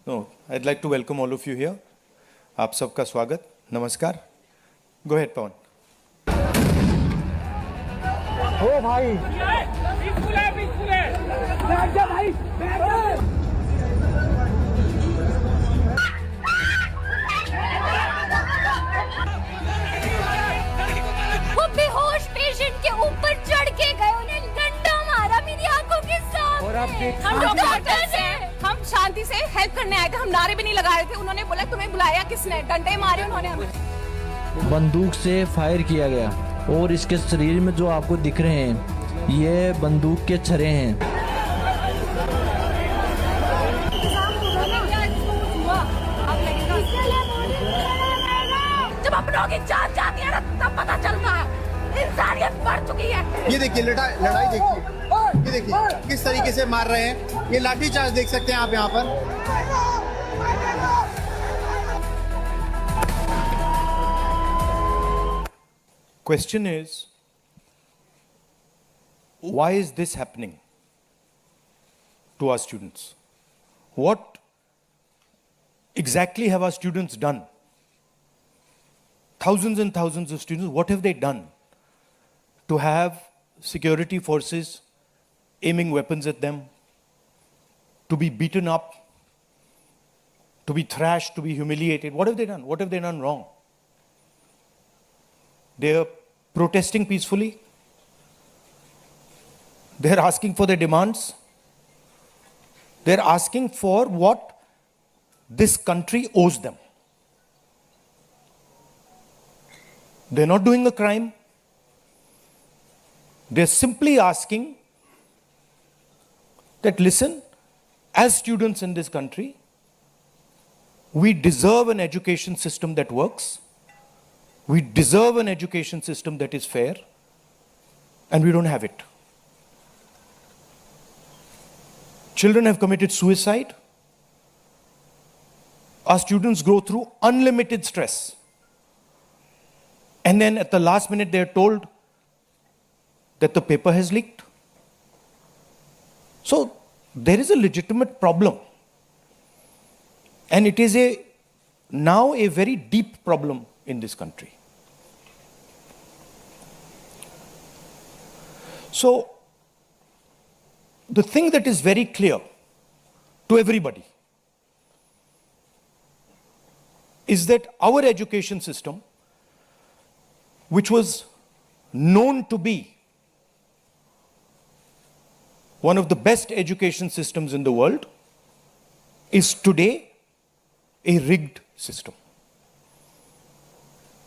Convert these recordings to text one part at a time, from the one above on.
No, I'd like to welcome all of you here. आप सबका स्वागत, नमस्कार. Go ahead, Pawan. ओ भाई बैठ जा भाई बैठ जा वो बेहोश पेशेंट के ऊपर चढ़ के गए, उन्हें डंडा मारा मेरी आंखों के सामने। और आप हम डॉक्टर्स हैं, हम शांति से हेल्प करने आए थे, हम नारे भी नहीं लगा रहे थे। उन्होंने बोला तुम्हें बुलाया किसने, डंडे मारे उन्होंने हमें। बंदूक से फायर किया गया और इसके शरीर में जो आपको दिख रहे हैं ये बंदूक के छर्रे हैं। जब अपनों की जान जाती है ना तब पता चलता है इंसानियत मर चुकी है। ये देखिए लड़ाई देखिए, ये देखिए किस तरीके से मार रहे हैं। ये लाठी चार्ज देख सकते हैं आप यहाँ पर। Question is, why is this happening to our students? What exactly have our students done? Thousands and thousands of students, what have they done to have security forces aiming weapons at them, to be beaten up, to be thrashed, to be humiliated? What have they done? What have they done wrong? They're protesting peacefully. They're asking for their demands. They're asking for what this country owes them. They're not doing a crime. They're simply asking that, listen, as students in this country, we deserve an education system that works. We deserve an education system that is fair, and we don't have it. Children have committed suicide. Our students go through unlimited stress. And then at the last minute, they are told that the paper has leaked. So there is a legitimate problem. And it is now a very deep problem in this country. So, the thing that is very clear to everybody is that our education system, which was known to be one of the best education systems in the world, is today a rigged system.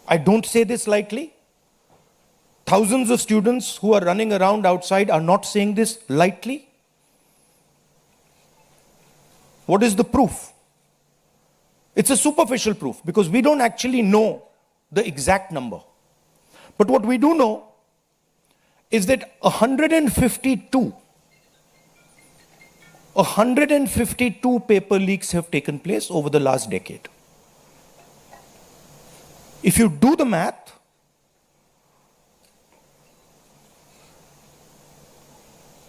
I don't say this lightly. Thousands of students who are running around outside are not saying this lightly. What is the proof? It's a superficial proof because we don't actually know the exact number. But what we do know is that 152 paper leaks have taken place over the last decade. If you do the math,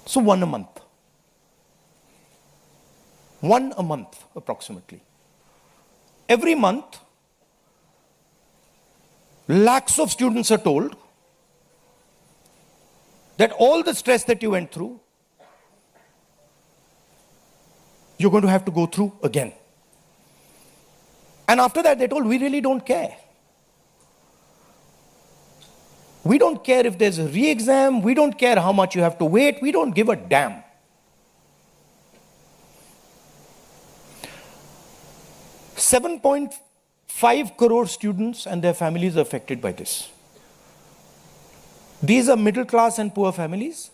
so one a month. One a month, approximately. Every month, lakhs of students are told that all the stress that you went through, you're going to have to go through again. And after that, they're told, we really don't care. We don't care if there's a re-exam. We don't care how much you have to wait. We don't give a damn. $7.5 crore students and their families are affected by this. These are middle class and poor families.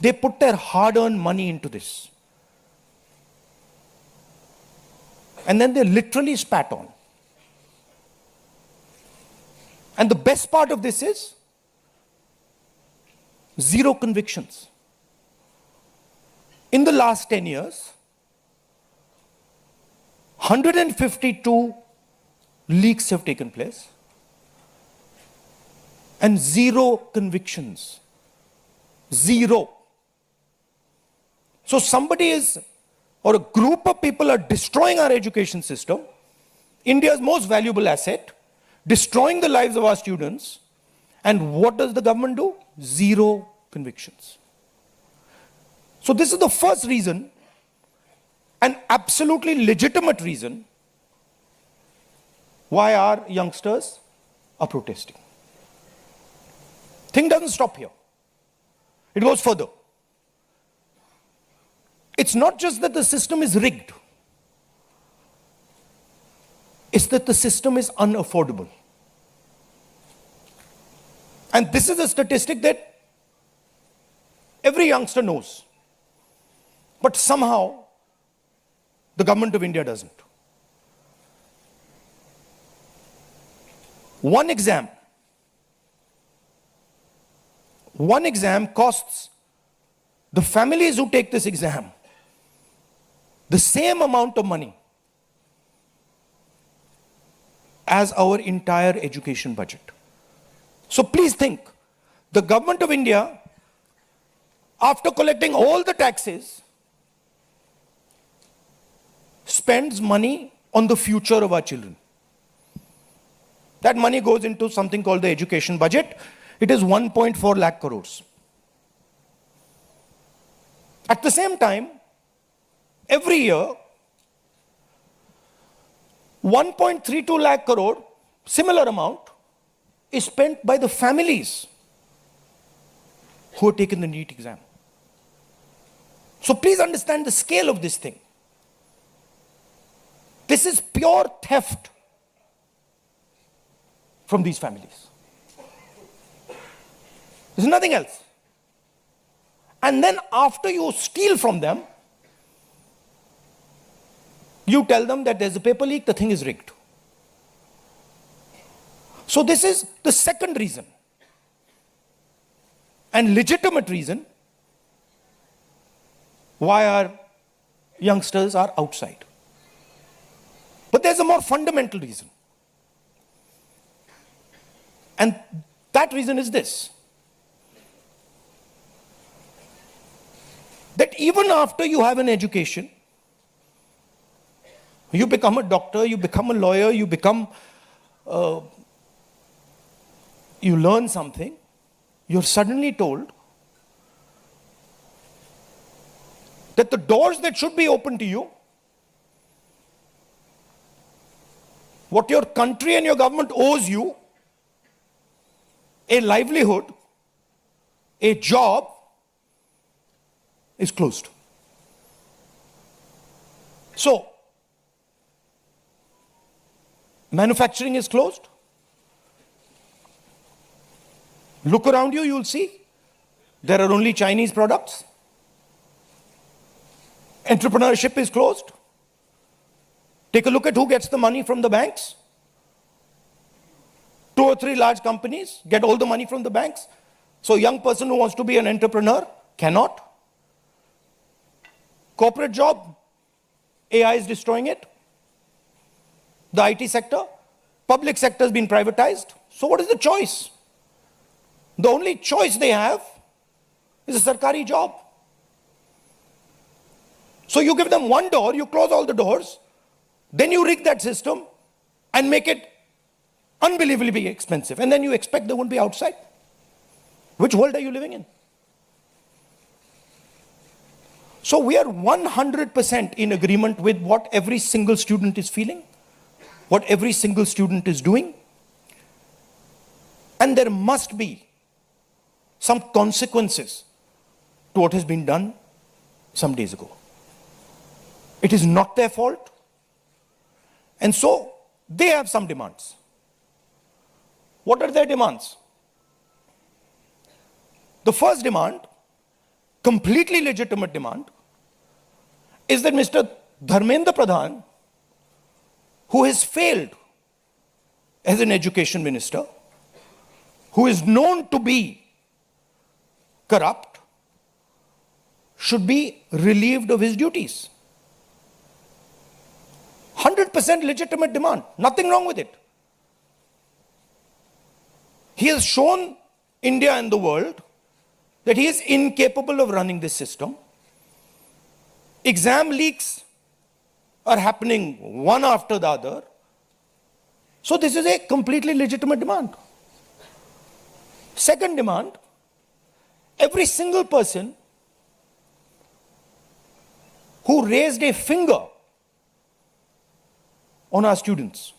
They put their hard-earned money into this. And then they're literally spat on. And the best part of this is zero convictions. In the last 10 years, 152 leaks have taken place and zero convictions. Zero. So somebody is or a group of people are destroying our education system, India's most valuable asset, destroying the lives of our students, and what does the government do? Zero convictions. So this is the first reason, an absolutely legitimate reason, why our youngsters are protesting. Thing doesn't stop here. It goes further. It's not just that the system is rigged. It's that the system is unaffordable. And this is a statistic that every youngster knows. But somehow, the government of India doesn't. One exam costs the families who take this exam the same amount of money as our entire education budget. So please think, the government of India, after collecting all the taxes, spends money on the future of our children. That money goes into something called the education budget. It is 1.4 lakh crores. At the same time, every year, 1.32 lakh crore, similar amount, is spent by the families who have taken the NEET exam. So please understand the scale of this thing. This is pure theft from these families. There's nothing else. And then after you steal from them, you tell them that there's a paper leak, the thing is rigged. So this is the second reason, and legitimate reason, why our youngsters are outside. But there's a more fundamental reason. And that reason is this: that even after you have an education, you become a doctor, you become a lawyer, you learn something, you're suddenly told that the doors that should be open to you, what your country and your government owes you, a livelihood, a job, is closed. So, manufacturing is closed. Look around you, you'll see there are only Chinese products. Entrepreneurship is closed. Take a look at who gets the money from the banks. 2 or 3 large companies get all the money from the banks. So a young person who wants to be an entrepreneur cannot. Corporate job, AI is destroying it. The IT sector, public sector has been privatized. So what is the choice? The only choice they have is a sarkari job. So you give them one door, you close all the doors, then you rig that system and make it unbelievably expensive. And then you expect they won't be outside. Which world are you living in? So we are 100% in agreement with what every single student is feeling, what every single student is doing. And there must be some consequences to what has been done some days ago. It is not their fault. And so they have some demands. What are their demands? The first demand, completely legitimate demand, is that Mr. Dharmendra Pradhan, who has failed as an education minister, who is known to be corrupt, should be relieved of his duties. 100% legitimate demand. Nothing wrong with it. He has shown India and the world that he is incapable of running this system. Exam leaks are happening one after the other. So this is a completely legitimate demand. Second demand, every single person who raised a finger on our students,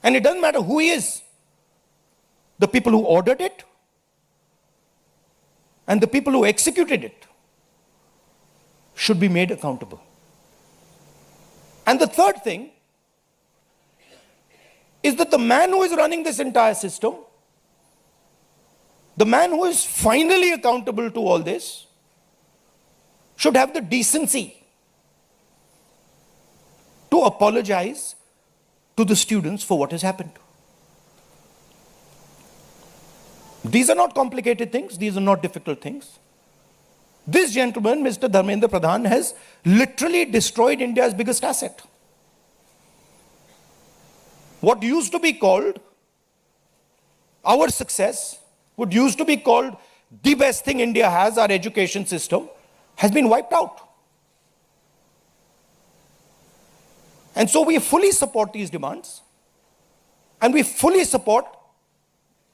and it doesn't matter who he is, the people who ordered it and the people who executed it should be made accountable. And the third thing is that the man who is running this entire system, the man who is finally accountable to all this, should have the decency to apologize to the students for what has happened. These are not complicated things, these are not difficult things. This gentleman, Mr. Dharmendra Pradhan, has literally destroyed India's biggest asset. What used to be called our success, what used to be called the best thing India has, our education system, has been wiped out. And so we fully support these demands, and we fully support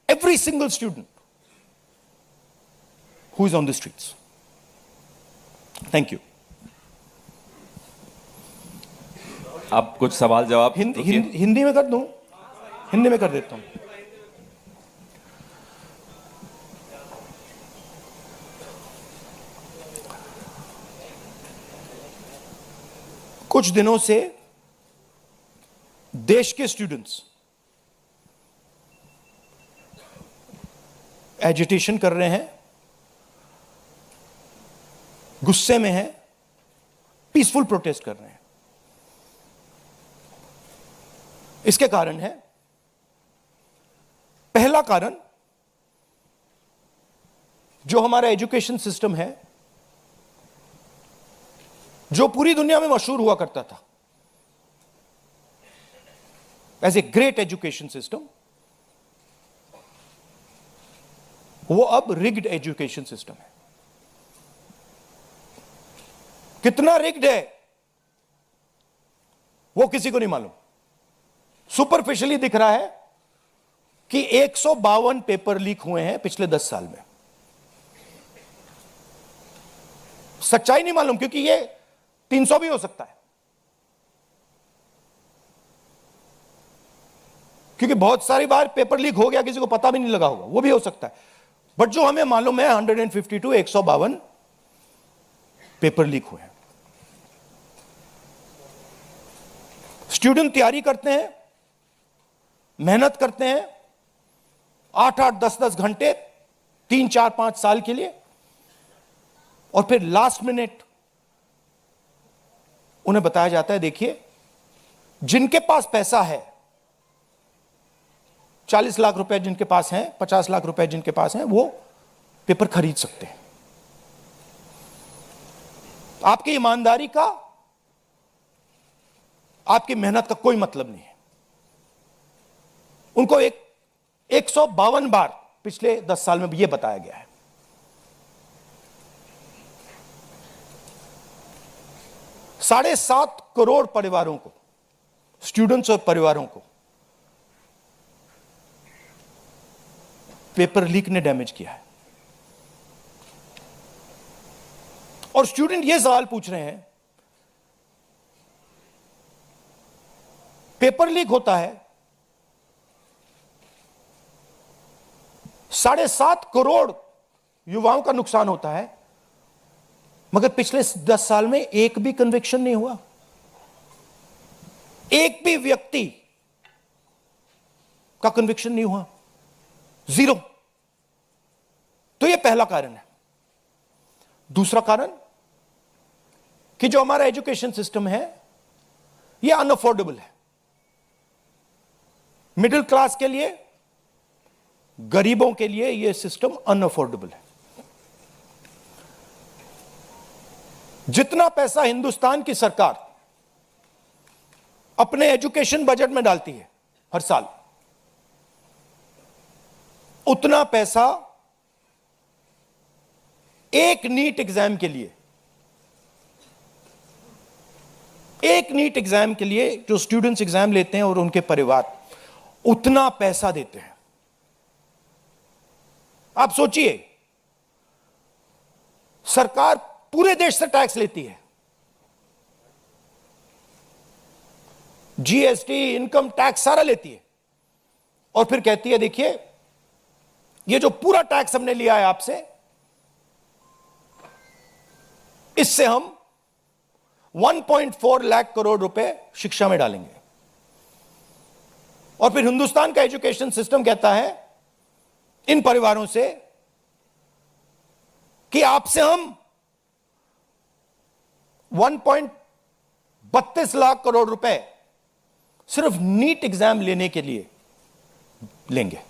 every single student who is on the streets. Thank you. अब कुछ सवाल जवाब हिंदी में कर दूं? हिंदी में कर देता हूं. कुछ दिनों से देश के स्टूडेंट्स एजिटेशन कर रहे हैं, गुस्से में हैं, पीसफुल प्रोटेस्ट कर रहे हैं. इसके कारण है, पहला कारण, जो हमारा एजुकेशन सिस्टम है, जो पूरी दुनिया में मशहूर हुआ करता था as a great education system, वो अब रिग्ड एजुकेशन सिस्टम है. कितना रिग्ड है वो किसी को नहीं मालूम. सुपरफिशियली दिख रहा है कि 152 पेपर लीक हुए हैं पिछले 10 साल में. सच्चाई नहीं मालूम, क्योंकि ये 300 भी हो सकता है, क्योंकि बहुत सारी बार पेपर लीक हो गया, किसी को पता भी नहीं लगा होगा, वो भी हो सकता है. बट जो हमें मालूम है 152 152 पेपर लीक हुए हैं. स्टूडेंट तैयारी करते हैं, मेहनत करते हैं 8-8 10-10 घंटे 3-4-5 साल के लिए, और फिर लास्ट मिनट उन्हें बताया जाता है, देखिए जिनके पास पैसा है, 40 लाख रुपए जिनके पास हैं, 50 लाख रुपए जिनके पास हैं, वो पेपर खरीद सकते हैं. आपकी ईमानदारी का, आपकी मेहनत का कोई मतलब नहीं है. उनको 152 बार पिछले 10 साल में यह बताया गया है. $7.5 करोड़ परिवारों को, स्टूडेंट्स और परिवारों को पेपर लीक ने डैमेज किया है. और स्टूडेंट यह सवाल पूछ रहे हैं, पेपर लीक होता है, 7.5 करोड़ युवाओं का नुकसान होता है, मगर पिछले 10 साल में एक भी कन्विक्शन नहीं हुआ, एक भी व्यक्ति का कन्विक्शन नहीं हुआ, 0. तो यह पहला कारण है. दूसरा कारण कि जो हमारा एजुकेशन सिस्टम है यह अनअफोर्डेबल है. मिडिल क्लास के लिए, गरीबों के लिए यह सिस्टम अनअफोर्डेबल है. जितना पैसा हिंदुस्तान की सरकार अपने एजुकेशन बजट में डालती है हर साल, उतना पैसा एक नीट एग्जाम के लिए एक नीट एग्जाम के लिए जो स्टूडेंट्स एग्जाम लेते हैं और उनके परिवार उतना पैसा देते हैं। आप सोचिए, सरकार पूरे देश से टैक्स लेती है, जीएसटी, इनकम टैक्स सारा लेती है, और फिर कहती है देखिए ये जो पूरा टैक्स हमने लिया है आपसे, इससे हम 1.4 लाख करोड़ रुपए शिक्षा में डालेंगे। और फिर हिंदुस्तान का एजुकेशन सिस्टम कहता है इन परिवारों से कि आपसे हम 1.32 लाख करोड़ रुपए सिर्फ नीट एग्जाम लेने के लिए लेंगे।